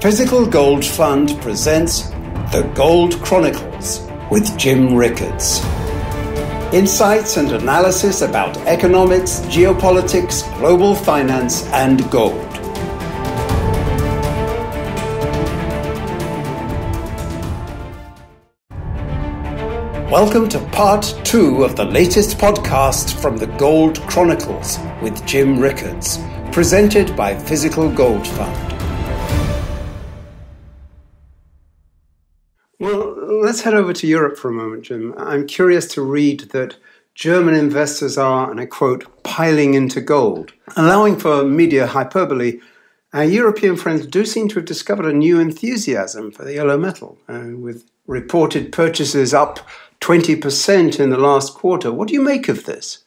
Physical Gold Fund presents the Gold Chronicles with Jim Rickards. Insights and analysis about economics, geopolitics, global finance, and gold. Welcome to part 2 of the latest podcast from the Gold Chronicles with Jim Rickards, presented by Physical Gold Fund. Well, let's head over to Europe for a moment, Jim. I'm curious to read that German investors are, and I quote, piling into gold. Allowing for media hyperbole, our European friends do seem to have discovered a new enthusiasm for the yellow metal, with reported purchases up 20% in the last quarter. What do you make of this?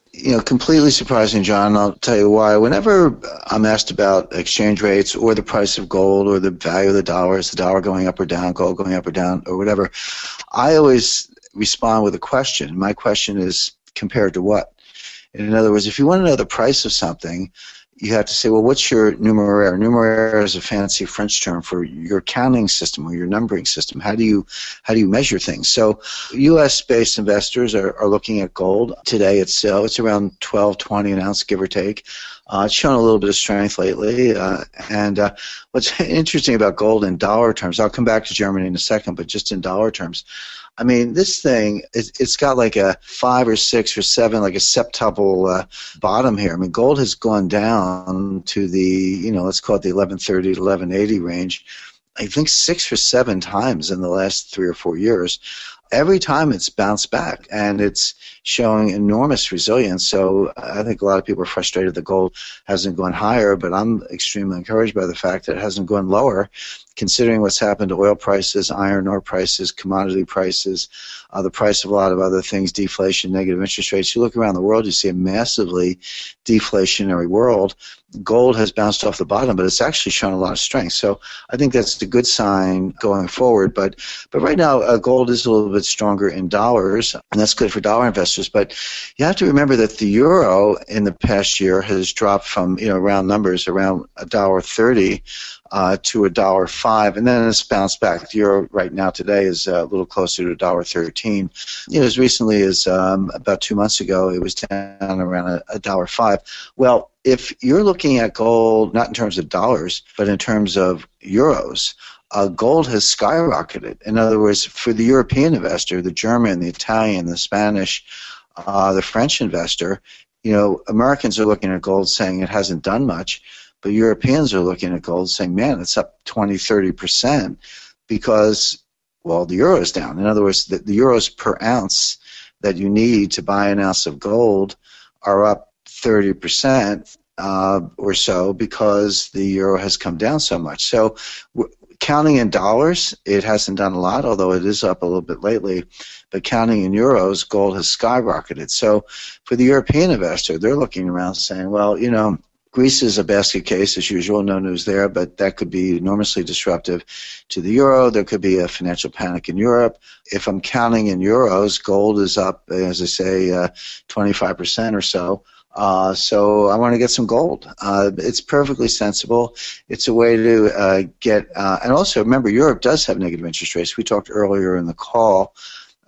Completely surprising, John. I'll tell you why. Whenever I'm asked about exchange rates or the price of gold or the value of the dollar, is the dollar going up or down, gold going up or down, or whatever, I always respond with a question. My question is, compared to what? In other words, if you want to know the price of something, you have to say, well, what's your numeraire? Numeraire is a fancy French term for your counting system or your numbering system. How do you measure things? So U.S.-based investors are looking at gold. Today it's around $12.20 an ounce, give or take. It's shown a little bit of strength lately. And what's interesting about gold in dollar terms, I'll come back to Germany in a second, but just in dollar terms, I mean, this thing, it's got like a 5 or 6 or 7, like a septuple bottom here. I mean, gold has gone down to the, let's call it the 1130 to 1180 range, I think 6 or 7 times in the last 3 or 4 years. Every time it's bounced back, and it's showing enormous resilience. So I think a lot of people are frustrated that gold hasn't gone higher, but I'm extremely encouraged by the fact that it hasn't gone lower, considering what's happened to oil prices, iron ore prices, commodity prices, the price of a lot of other things, deflation, negative interest rates. You look around the world, you see a massively deflationary world. Gold has bounced off the bottom, but it's actually shown a lot of strength. So I think that's a good sign going forward. But right now, gold is a little bit stronger in dollars, and that's good for dollar investors. But you have to remember that the euro in the past year has dropped from, round numbers, around $1.30 to $1.05, and then it's bounced back. The euro right now today is a little closer to $1.13. As recently as about 2 months ago, it was down around $1.05. Well, if you're looking at gold, not in terms of dollars, but in terms of euros, gold has skyrocketed. In other words, for the European investor, the German, the Italian, the Spanish, the French investor, Americans are looking at gold saying it hasn't done much, but Europeans are looking at gold saying, man, it's up 20, 30% because, well, the euro is down. In other words, the euros per ounce that you need to buy an ounce of gold are up 30% or so because the euro has come down so much. So counting in dollars, it hasn't done a lot, although it is up a little bit lately. But counting in euros, gold has skyrocketed. So for the European investor, they're looking around saying, well, Greece is a basket case as usual, no news there, but that could be enormously disruptive to the euro. There could be a financial panic in Europe. If I'm counting in euros, gold is up, as I say, 25% or so. So I want to get some gold. It's perfectly sensible. It's a way to get, and also remember, Europe does have negative interest rates. We talked earlier in the call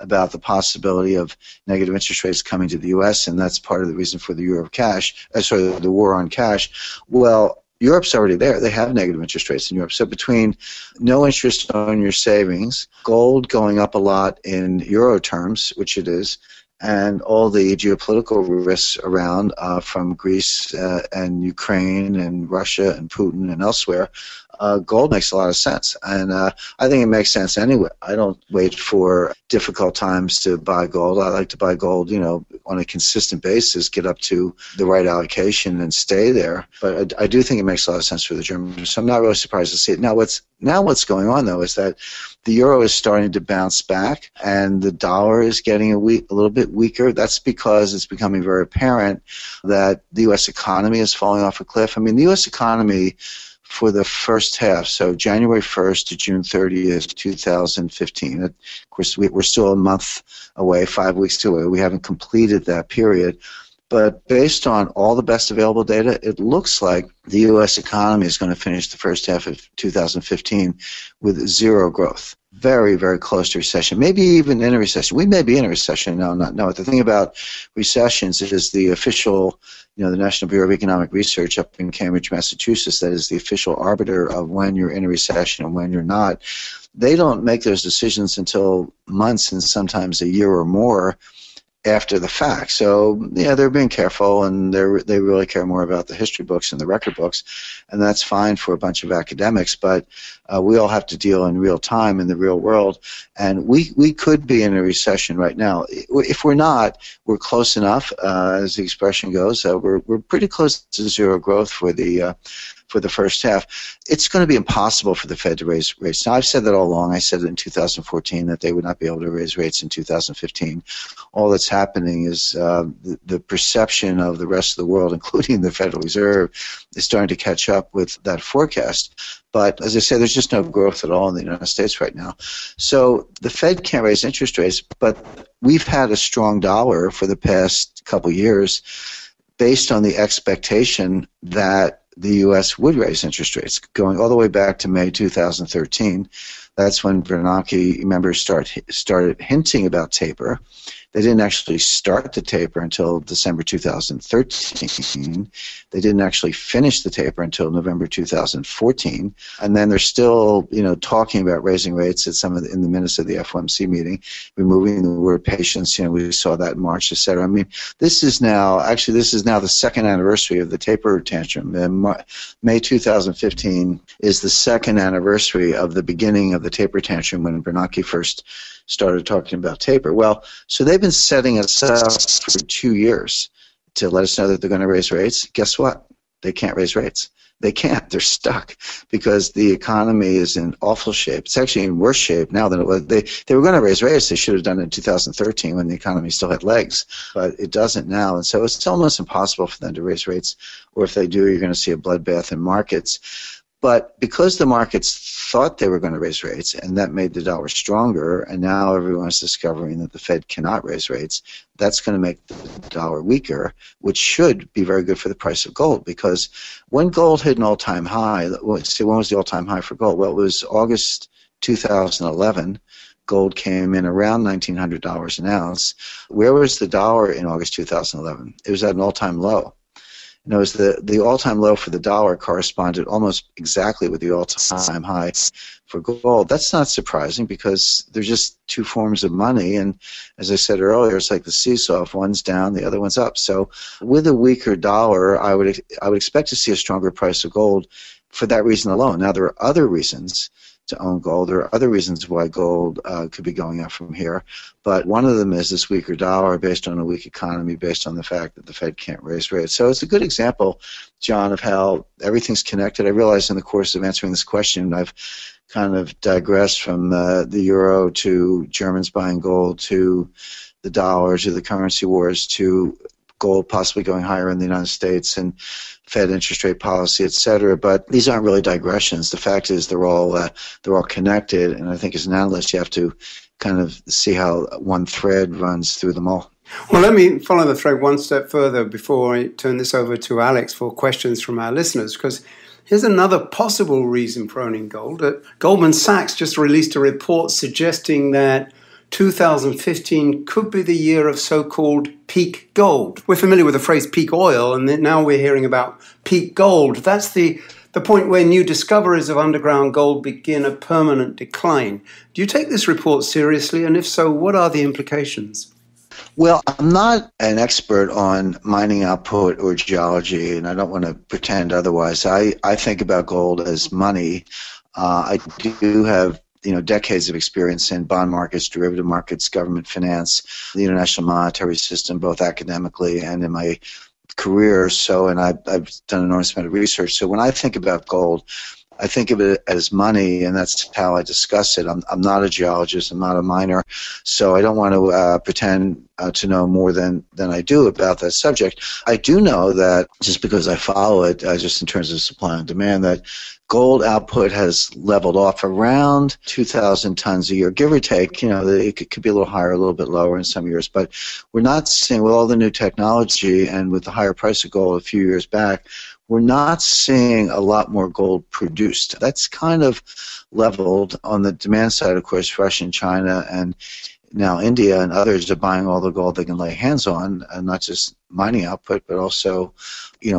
about the possibility of negative interest rates coming to the U.S., and that's part of the reason for the the war on cash. Well, Europe's already there. They have negative interest rates in Europe. So between no interest on your savings, gold going up a lot in euro terms, which it is, and all the geopolitical risks around from Greece and Ukraine and Russia and Putin and elsewhere, gold makes a lot of sense. And I think it makes sense anyway. I don't wait for difficult times to buy gold. I like to buy gold, on a consistent basis, get up to the right allocation and stay there. But I do think it makes a lot of sense for the Germans. So I'm not really surprised to see it. Now what's going on, though, is that the euro is starting to bounce back and the dollar is getting a little bit weaker. That's because it's becoming very apparent that the U.S. economy is falling off a cliff. I mean, the U.S. economy for the first half, so January 1st to June 30th, 2015. Of course, we're still a month away, 5 weeks away. We haven't completed that period. But based on all the best available data, it looks like the U.S. economy is going to finish the first half of 2015 with zero growth. Very, very close to recession, maybe even in a recession. We may be in a recession now, not know it. The thing about recessions is the official, the National Bureau of Economic Research up in Cambridge, Massachusetts, that is the official arbiter of when you're in a recession and when you're not. They don't make those decisions until months and sometimes a year or more after the fact. So, they're being careful, and they really care more about the history books and the record books, and that's fine for a bunch of academics, but we all have to deal in real time in the real world, and we could be in a recession right now. If we're not, we're close enough, as the expression goes. We're pretty close to zero growth for the first half. It's going to be impossible for the Fed to raise rates. Now, I've said that all along. I said it in 2014 that they would not be able to raise rates in 2015. All that's happening is the perception of the rest of the world, including the Federal Reserve, is starting to catch up with that forecast. But as I say, there's just no growth at all in the United States right now. So the Fed can't raise interest rates, but we've had a strong dollar for the past couple years based on the expectation that the U.S. would raise interest rates, going all the way back to May 2013. That's when Bernanke members started hinting about taper. They didn't actually start the taper until December 2013. They didn't actually finish the taper until November 2014. And then they're still, talking about raising rates at in the minutes of the FOMC meeting, removing the word patience. We saw that in March, et cetera. I mean, this is now the second anniversary of the taper tantrum. May 2015 is the second anniversary of the beginning of the taper tantrum when Bernanke first started talking about taper. Well, so they've been setting us up for 2 years to let us know that they're going to raise rates. Guess what? They can't raise rates. They can't. They're stuck because the economy is in awful shape. It's actually in worse shape now than it was. They were going to raise rates. They should have done it in 2013 when the economy still had legs, but it doesn't now. And so it's almost impossible for them to raise rates, or if they do, you're going to see a bloodbath in markets. But because the markets thought they were going to raise rates, and that made the dollar stronger, and now everyone's discovering that the Fed cannot raise rates, that's going to make the dollar weaker, which should be very good for the price of gold. Because when gold hit an all-time high, when was the all-time high for gold? Well, it was August 2011. Gold came in around $1,900 an ounce. Where was the dollar in August 2011? It was at an all-time low. The all-time low for the dollar corresponded almost exactly with the all-time high for gold. That's not surprising because they're just two forms of money, and as I said earlier, it's like the seesaw. If one's down, the other one's up. So with a weaker dollar, I would expect to see a stronger price of gold for that reason alone. Now, there are other reasons to own gold. There are other reasons why gold could be going up from here, but one of them is this weaker dollar based on a weak economy, based on the fact that the Fed can't raise rates. So it's a good example, John, of how everything's connected. I realize in the course of answering this question, I've kind of digressed from the euro to Germans buying gold to the dollar to the currency wars to gold possibly going higher in the United States and Fed interest rate policy, et cetera. But these aren't really digressions. The fact is they're all connected, and I think as an analyst you have to kind of see how one thread runs through them all. Well, let me follow the thread one step further before I turn this over to Alex for questions from our listeners, because here's another possible reason for owning gold. Goldman Sachs just released a report suggesting that 2015 could be the year of so-called peak gold. We're familiar with the phrase peak oil, and now we're hearing about peak gold. That's the point where new discoveries of underground gold begin a permanent decline. Do you take this report seriously, and if so, what are the implications? Well, I'm not an expert on mining output or geology, and I don't want to pretend otherwise. I think about gold as money. I do have decades of experience in bond markets, derivative markets, government finance, the international monetary system, both academically and in my career. And I've done an enormous amount of research. So when I think about gold, I think of it as money, and that's how I discuss it. I'm not a geologist. I'm not a miner, so I don't want to pretend to know more than I do about that subject. I do know that, just because I follow it, just in terms of supply and demand, that gold output has leveled off around 2,000 tons a year, give or take. It could be a little higher, a little bit lower in some years, but we're not seeing, with all the new technology and with the higher price of gold a few years back, we're not seeing a lot more gold produced. That's kind of leveled. On the demand side, of course, Russia and China and now India and others are buying all the gold they can lay hands on, and not just mining output, but also,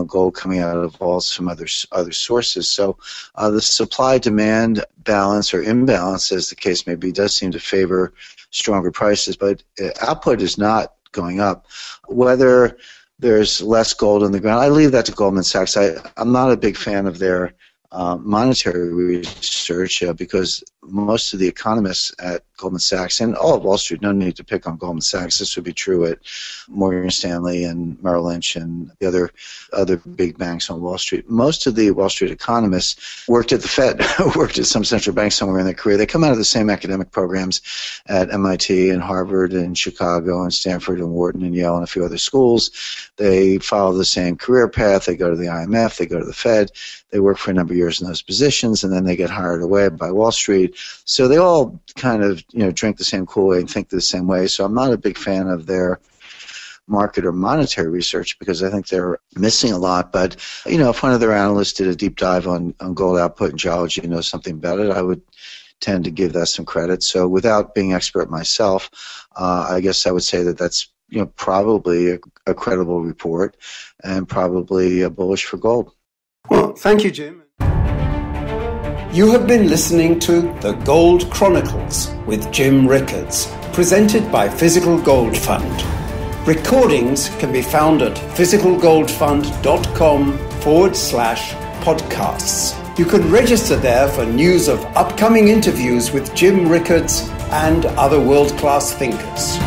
gold coming out of vaults from other sources. So the supply-demand balance, or imbalance, as the case may be, does seem to favor stronger prices, but output is not going up. Whether there's less gold in the ground, I leave that to Goldman Sachs. I'm not a big fan of their monetary research because most of the economists at Goldman Sachs and all of Wall Street, no need to pick on Goldman Sachs, this would be true at Morgan Stanley and Merrill Lynch and the other big banks on Wall Street. Most of the Wall Street economists worked at the Fed, worked at some central bank somewhere in their career. They come out of the same academic programs at MIT and Harvard and Chicago and Stanford and Wharton and Yale and a few other schools. They follow the same career path. They go to the IMF, they go to the Fed, they work for a number of years in those positions, and then they get hired away by Wall Street. So they all kind of, drink the same Kool-Aid and think the same way. So I'm not a big fan of their market or monetary research because I think they're missing a lot. But, if one of their analysts did a deep dive on gold output and geology and knows something about it, I would tend to give that some credit. So without being expert myself, I guess I would say that that's probably a credible report and probably bullish for gold. Well, thank you, Jim. You have been listening to The Gold Chronicles with Jim Rickards, presented by Physical Gold Fund. Recordings can be found at physicalgoldfund.com/podcasts. You can register there for news of upcoming interviews with Jim Rickards and other world-class thinkers.